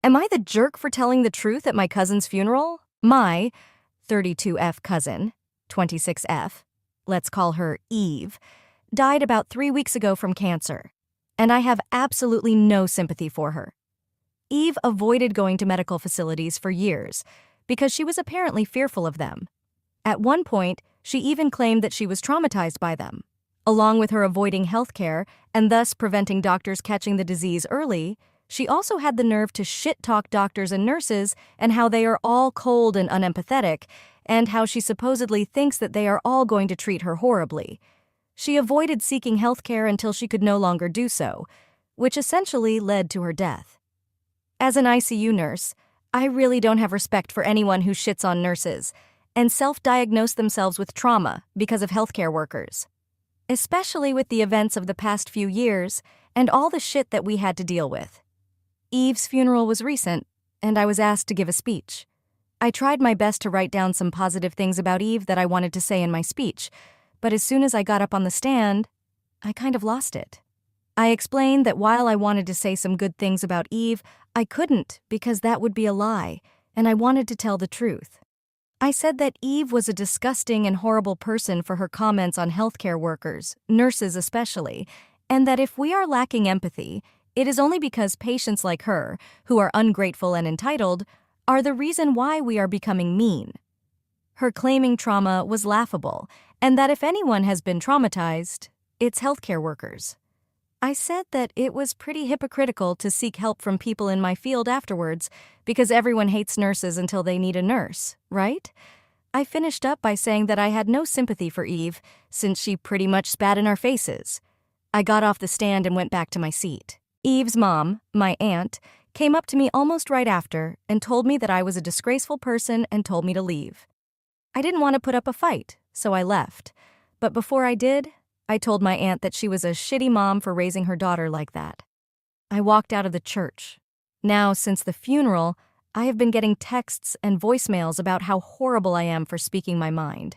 Am I the jerk for telling the truth at my cousin's funeral? My 32F cousin, 26F, let's call her Eve, died about 3 weeks ago from cancer, and I have absolutely no sympathy for her. Eve avoided going to medical facilities for years because she was apparently fearful of them. At one point, she even claimed that she was traumatized by them. Along with her avoiding healthcare and thus preventing doctors catching the disease early, she also had the nerve to shit-talk doctors and nurses and how they are all cold and unempathetic, and how she supposedly thinks that they are all going to treat her horribly. She avoided seeking healthcare until she could no longer do so, which essentially led to her death. As an ICU nurse, I really don't have respect for anyone who shits on nurses and self-diagnose themselves with trauma because of healthcare workers. Especially with the events of the past few years and all the shit that we had to deal with. Eve's funeral was recent, and I was asked to give a speech. I tried my best to write down some positive things about Eve that I wanted to say in my speech, but as soon as I got up on the stand, I kind of lost it. I explained that while I wanted to say some good things about Eve, I couldn't because that would be a lie, and I wanted to tell the truth. I said that Eve was a disgusting and horrible person for her comments on healthcare workers, nurses especially, and that if we are lacking empathy, it is only because patients like her, who are ungrateful and entitled, are the reason why we are becoming mean. Her claiming trauma was laughable, and that if anyone has been traumatized, it's healthcare workers. I said that it was pretty hypocritical to seek help from people in my field afterwards because everyone hates nurses until they need a nurse, right? I finished up by saying that I had no sympathy for Eve since she pretty much spat in our faces. I got off the stand and went back to my seat. Eve's mom, my aunt, came up to me almost right after and told me that I was a disgraceful person and told me to leave. I didn't want to put up a fight, so I left. But before I did, I told my aunt that she was a shitty mom for raising her daughter like that. I walked out of the church. Now, since the funeral, I have been getting texts and voicemails about how horrible I am for speaking my mind.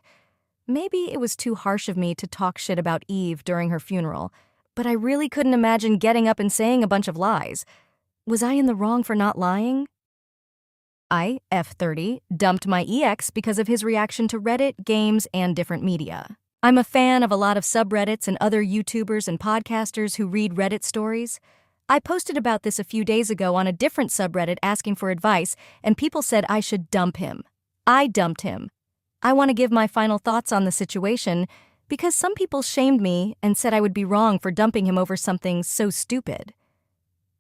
Maybe it was too harsh of me to talk shit about Eve during her funeral, but I really couldn't imagine getting up and saying a bunch of lies. Was I in the wrong for not lying? I, F30, dumped my EX because of his reaction to Reddit, games, and different media. I'm a fan of a lot of subreddits and other YouTubers and podcasters who read Reddit stories. I posted about this a few days ago on a different subreddit asking for advice, and people said I should dump him. I dumped him. I want to give my final thoughts on the situation because some people shamed me and said I would be wrong for dumping him over something so stupid.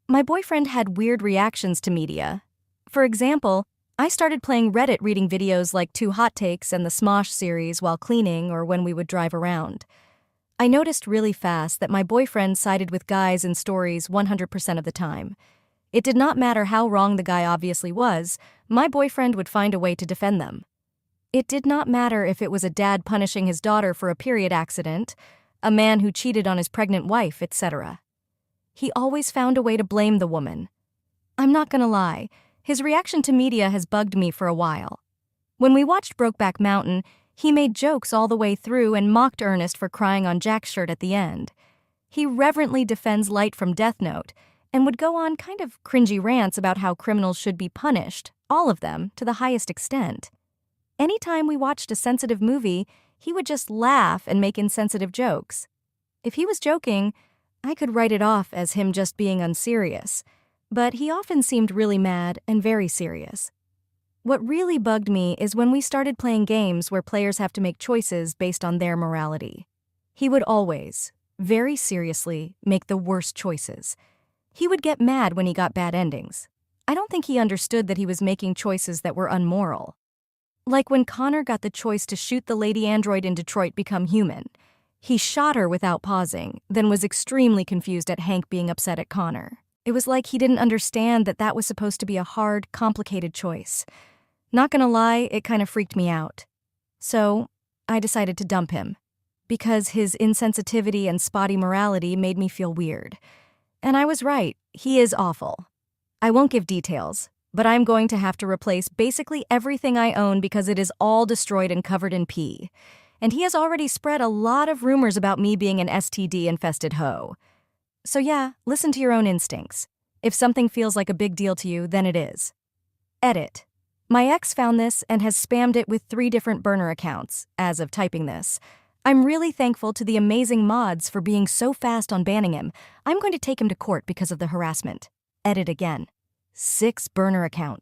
My boyfriend had weird reactions to media. For example, I started playing Reddit reading videos like 2 Hot Takes and the Smosh series while cleaning or when we would drive around. I noticed really fast that my boyfriend sided with guys in stories 100% of the time. It did not matter how wrong the guy obviously was, my boyfriend would find a way to defend them. It did not matter if it was a dad punishing his daughter for a period accident, a man who cheated on his pregnant wife, etc. He always found a way to blame the woman. I'm not gonna lie, his reaction to media has bugged me for a while. When we watched Brokeback Mountain, he made jokes all the way through and mocked Ernest for crying on Jack's shirt at the end. He reverently defends Light from Death Note and would go on kind of cringy rants about how criminals should be punished, all of them, to the highest extent. Anytime we watched a sensitive movie, he would just laugh and make insensitive jokes. If he was joking, I could write it off as him just being unserious, but he often seemed really mad and very serious. What really bugged me is when we started playing games where players have to make choices based on their morality. He would always, very seriously, make the worst choices. He would get mad when he got bad endings. I don't think he understood that he was making choices that were unmoral. Like when Connor got the choice to shoot the lady android in Detroit Become Human. He shot her without pausing, then was extremely confused at Hank being upset at Connor. It was like he didn't understand that that was supposed to be a hard, complicated choice. Not gonna lie, it kind of freaked me out. So, I decided to dump him. Because his insensitivity and spotty morality made me feel weird. And I was right, he is awful. I won't give details, but I'm going to have to replace basically everything I own because it is all destroyed and covered in pee. And he has already spread a lot of rumors about me being an STD-infested hoe. So yeah, listen to your own instincts. If something feels like a big deal to you, then it is. Edit. My ex found this and has spammed it with 3 different burner accounts as of typing this. I'm really thankful to the amazing mods for being so fast on banning him. I'm going to take him to court because of the harassment. Edit again. 6 burner accounts.